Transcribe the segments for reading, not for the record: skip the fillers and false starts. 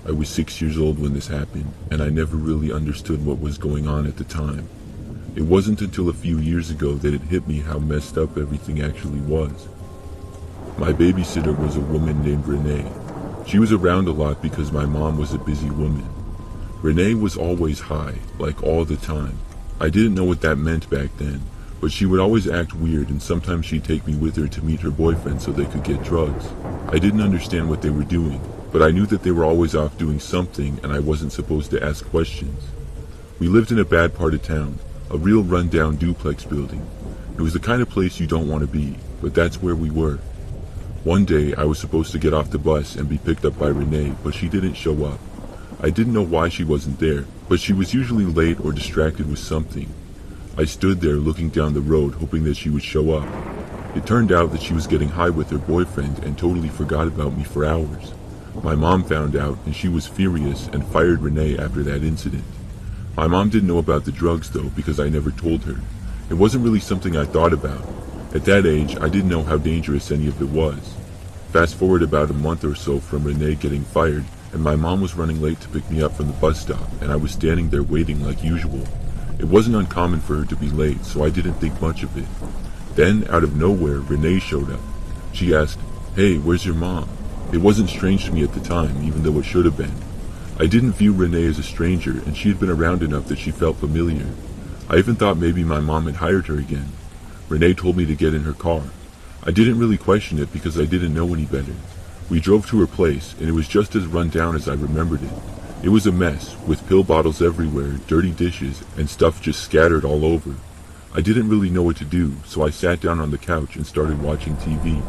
I was 6 years old when this happened, and I never really understood what was going on at the time. It wasn't until a few years ago that it hit me how messed up everything actually was. My babysitter was a woman named Renee. She was around a lot because my mom was a busy woman. Renee was always high, like all the time. I didn't know what that meant back then, but she would always act weird, and sometimes she'd take me with her to meet her boyfriend so they could get drugs. I didn't understand what they were doing, but I knew that they were always off doing something and I wasn't supposed to ask questions. We lived in a bad part of town, a real run-down duplex building. It was the kind of place you don't want to be, but that's where we were. One day I was supposed to get off the bus and be picked up by Renee, but she didn't show up. I didn't know why she wasn't there, but she was usually late or distracted with something. I stood there looking down the road hoping that she would show up. It turned out that she was getting high with her boyfriend and totally forgot about me for hours. My mom found out and she was furious and fired Renee after that incident. My mom didn't know about the drugs though because I never told her. It wasn't really something I thought about. At that age, I didn't know how dangerous any of it was. Fast forward about a month or so from Renee getting fired, and my mom was running late to pick me up from the bus stop, and I was standing there waiting like usual. It wasn't uncommon for her to be late, so I didn't think much of it. Then, out of nowhere, Renee showed up. She asked, "Hey, where's your mom?" It wasn't strange to me at the time, even though it should have been. I didn't view Renee as a stranger, and she had been around enough that she felt familiar. I even thought maybe my mom had hired her again. Renee told me to get in her car. I didn't really question it because I didn't know any better. We drove to her place, and it was just as run down as I remembered it. It was a mess, with pill bottles everywhere, dirty dishes, and stuff just scattered all over. I didn't really know what to do, so I sat down on the couch and started watching TV.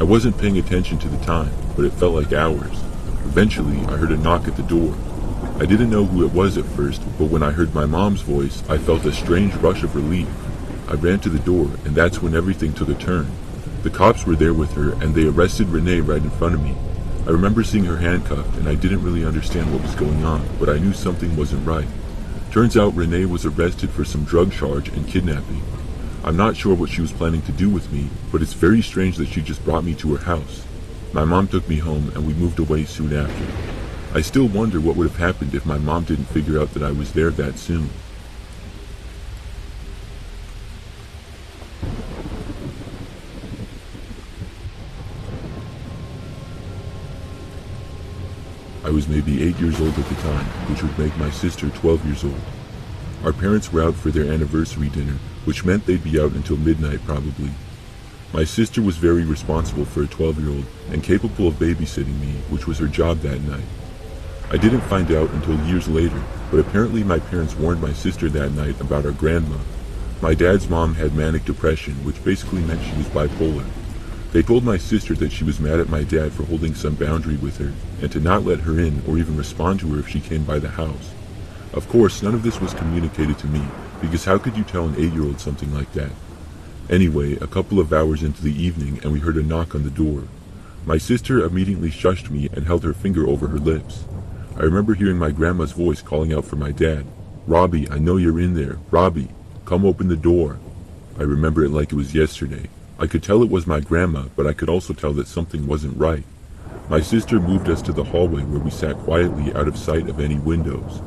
I wasn't paying attention to the time, but it felt like hours. Eventually, I heard a knock at the door. I didn't know who it was at first, but when I heard my mom's voice, I felt a strange rush of relief. I ran to the door, and that's when everything took a turn. The cops were there with her, and they arrested Renee right in front of me. I remember seeing her handcuffed, and I didn't really understand what was going on, but I knew something wasn't right. Turns out Renee was arrested for some drug charge and kidnapping. I'm not sure what she was planning to do with me, but it's very strange that she just brought me to her house. My mom took me home, and we moved away soon after. I still wonder what would have happened if my mom didn't figure out that I was there that soon. I was maybe 8 years old at the time, which would make my sister 12 years old. Our parents were out for their anniversary dinner, which meant they'd be out until midnight probably. My sister was very responsible for a 12-year-old and capable of babysitting me, which was her job that night. I didn't find out until years later, but apparently my parents warned my sister that night about our grandma. My dad's mom had manic depression, which basically meant she was bipolar. They told my sister that she was mad at my dad for holding some boundary with her, and to not let her in or even respond to her if she came by the house. Of course, none of this was communicated to me, because how could you tell an 8-year-old something like that? Anyway, a couple of hours into the evening and we heard a knock on the door. My sister immediately shushed me and held her finger over her lips. I remember hearing my grandma's voice calling out for my dad. "Robbie, I know you're in there. Robbie, come open the door." I remember it like it was yesterday. I could tell it was my grandma, but I could also tell that something wasn't right. My sister moved us to the hallway where we sat quietly out of sight of any windows.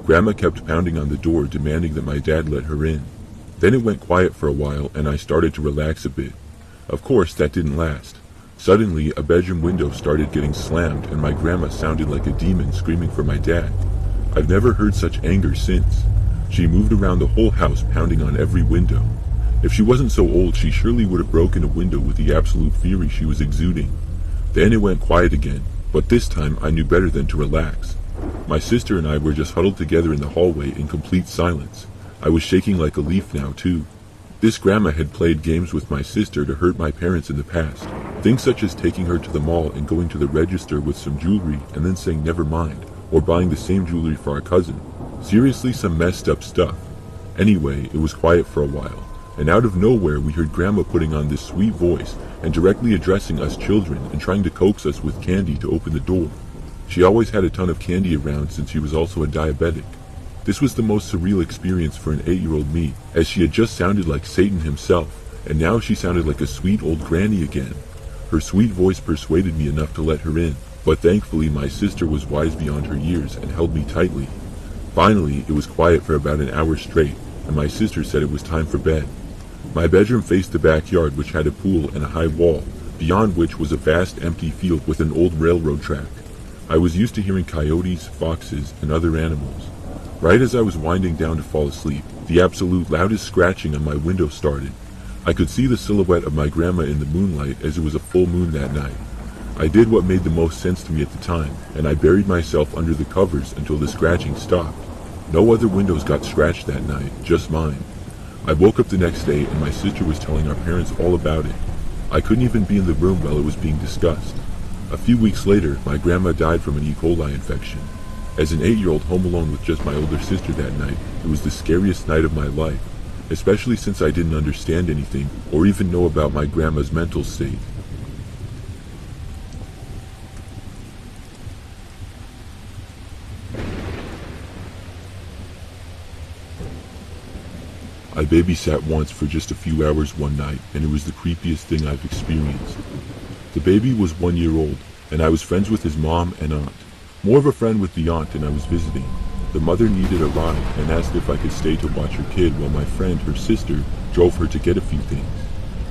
Grandma kept pounding on the door, demanding that my dad let her in. Then it went quiet for a while, and I started to relax a bit. Of course, that didn't last. Suddenly, a bedroom window started getting slammed, and my grandma sounded like a demon screaming for my dad. I've never heard such anger since. She moved around the whole house, pounding on every window. If she wasn't so old, she surely would have broken a window with the absolute fury she was exuding. Then it went quiet again, but this time I knew better than to relax. My sister and I were just huddled together in the hallway in complete silence. I was shaking like a leaf now, too. This grandma had played games with my sister to hurt my parents in the past. Things such as taking her to the mall and going to the register with some jewelry and then saying never mind, or buying the same jewelry for our cousin. Seriously, some messed up stuff. Anyway, it was quiet for a while. And out of nowhere we heard Grandma putting on this sweet voice and directly addressing us children and trying to coax us with candy to open the door. She always had a ton of candy around since she was also a diabetic. This was the most surreal experience for an 8-year-old me, as she had just sounded like Satan himself, and now she sounded like a sweet old granny again. Her sweet voice persuaded me enough to let her in, But thankfully my sister was wise beyond her years and held me tightly. Finally, it was quiet for about an hour straight, and my sister said it was time for bed. My bedroom faced the backyard, which had a pool and a high wall, beyond which was a vast empty field with an old railroad track. I was used to hearing coyotes, foxes, and other animals. Right as I was winding down to fall asleep, the absolute loudest scratching on my window started. I could see the silhouette of my grandma in the moonlight as it was a full moon that night. I did what made the most sense to me at the time, and I buried myself under the covers until the scratching stopped. No other windows got scratched that night, just mine. I woke up the next day and my sister was telling our parents all about it. I couldn't even be in the room while it was being discussed. A few weeks later, my grandma died from an E. coli infection. As an 8-year-old home alone with just my older sister that night, it was the scariest night of my life, especially since I didn't understand anything or even know about my grandma's mental state. I babysat once for just a few hours one night, and it was the creepiest thing I've experienced. The baby was 1 year old, and I was friends with his mom and aunt. More of a friend with the aunt, and I was visiting. The mother needed a ride and asked if I could stay to watch her kid while my friend, her sister, drove her to get a few things.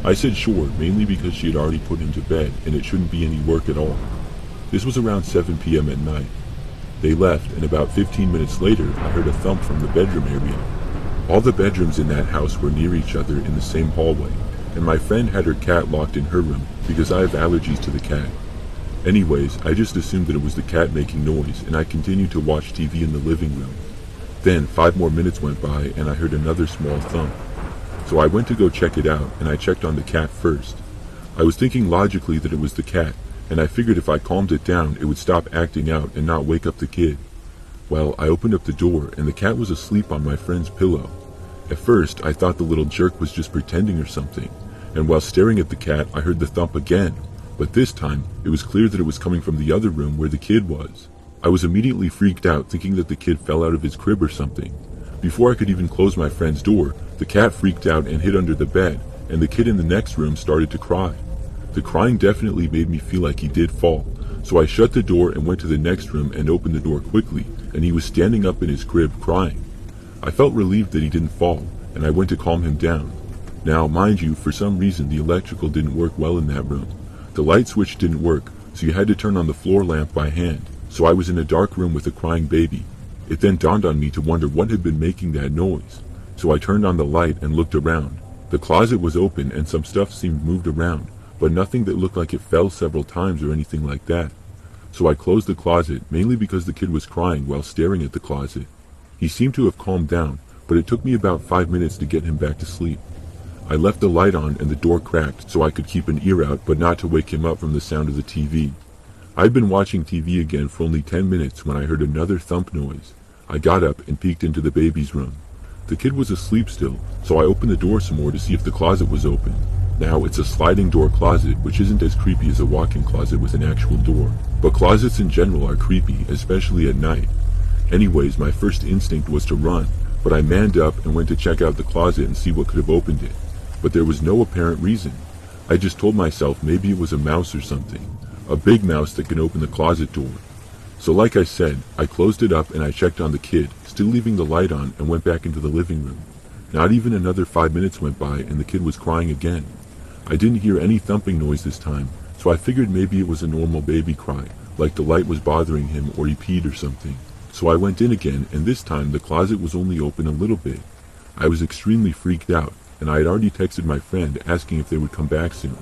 I said sure, mainly because she had already put him to bed, and it shouldn't be any work at all. This was around 7 p.m. at night. They left, and about 15 minutes later, I heard a thump from the bedroom area. All the bedrooms in that house were near each other in the same hallway, and my friend had her cat locked in her room because I have allergies to the cat. Anyways, I just assumed that it was the cat making noise, and I continued to watch TV in the living room. Then 5 more minutes went by and I heard another small thump. So I went to go check it out, and I checked on the cat first. I was thinking logically that it was the cat, and I figured if I calmed it down, it would stop acting out and not wake up the kid. Well, I opened up the door, and the cat was asleep on my friend's pillow. At first, I thought the little jerk was just pretending or something, and while staring at the cat, I heard the thump again, but this time, it was clear that it was coming from the other room where the kid was. I was immediately freaked out, thinking that the kid fell out of his crib or something. Before I could even close my friend's door, the cat freaked out and hid under the bed, and the kid in the next room started to cry. The crying definitely made me feel like he did fall, so I shut the door and went to the next room and opened the door quickly, and he was standing up in his crib crying. I felt relieved that he didn't fall, and I went to calm him down. Now, mind you, for some reason the electrical didn't work well in that room. The light switch didn't work, so you had to turn on the floor lamp by hand, so I was in a dark room with a crying baby. It then dawned on me to wonder what had been making that noise, so I turned on the light and looked around. The closet was open and some stuff seemed moved around, but nothing that looked like it fell several times or anything like that. So I closed the closet, mainly because the kid was crying while staring at the closet. He seemed to have calmed down, but it took me about 5 minutes to get him back to sleep. I left the light on and the door cracked so I could keep an ear out but not to wake him up from the sound of the TV. I'd been watching TV again for only 10 minutes when I heard another thump noise. I got up and peeked into the baby's room. The kid was asleep still, so I opened the door some more to see if the closet was open. Now, it's a sliding door closet, which isn't as creepy as a walk-in closet with an actual door. But closets in general are creepy, especially at night. Anyways, my first instinct was to run, but I manned up and went to check out the closet and see what could have opened it. But there was no apparent reason. I just told myself maybe it was a mouse or something. A big mouse that can open the closet door. So like I said, I closed it up and I checked on the kid, still leaving the light on, and went back into the living room. Not even another 5 minutes went by and the kid was crying again. I didn't hear any thumping noise this time, so I figured maybe it was a normal baby cry, like the light was bothering him or he peed or something. So I went in again, and this time the closet was only open a little bit. I was extremely freaked out, and I had already texted my friend asking if they would come back soon.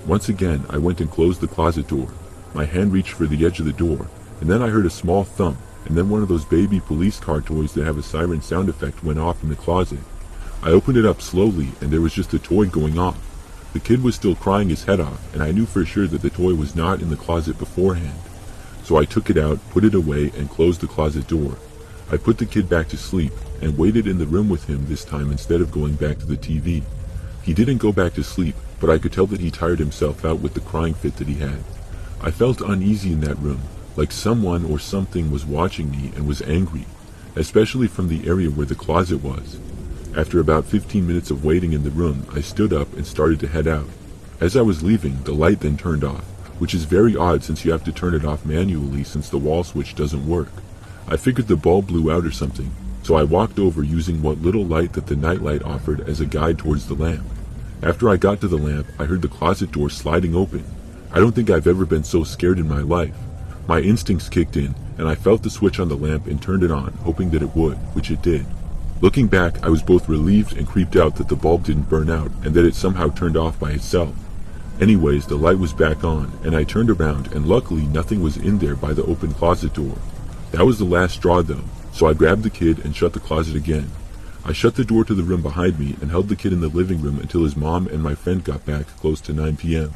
Once again, I went and closed the closet door. My hand reached for the edge of the door, and then I heard a small thump, and then one of those baby police car toys that have a siren sound effect went off in the closet. I opened it up slowly, and there was just a toy going off. The kid was still crying his head off, and I knew for sure that the toy was not in the closet beforehand. So I took it out, put it away, and closed the closet door. I put the kid back to sleep, and waited in the room with him this time instead of going back to the TV. He didn't go back to sleep, but I could tell that he tired himself out with the crying fit that he had. I felt uneasy in that room, like someone or something was watching me and was angry, especially from the area where the closet was. After about 15 minutes of waiting in the room, I stood up and started to head out. As I was leaving, the light then turned off, which is very odd since you have to turn it off manually since the wall switch doesn't work. I figured the bulb blew out or something, so I walked over using what little light that the nightlight offered as a guide towards the lamp. After I got to the lamp, I heard the closet door sliding open. I don't think I've ever been so scared in my life. My instincts kicked in, and I felt the switch on the lamp and turned it on, hoping that it would, which it did. Looking back, I was both relieved and creeped out that the bulb didn't burn out and that it somehow turned off by itself. Anyways, the light was back on, and I turned around, and luckily nothing was in there by the open closet door. That was the last straw though, so I grabbed the kid and shut the closet again. I shut the door to the room behind me and held the kid in the living room until his mom and my friend got back close to 9 p.m.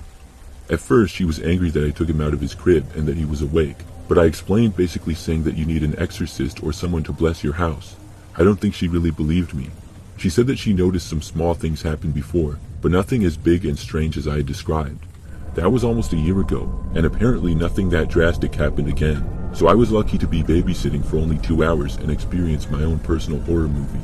At first, she was angry that I took him out of his crib and that he was awake, but I explained, basically saying that you need an exorcist or someone to bless your house. I don't think she really believed me. She said that she noticed some small things happen before, but nothing as big and strange as I had described. That was almost a year ago, and apparently nothing that drastic happened again, so I was lucky to be babysitting for only 2 hours and experience my own personal horror movie.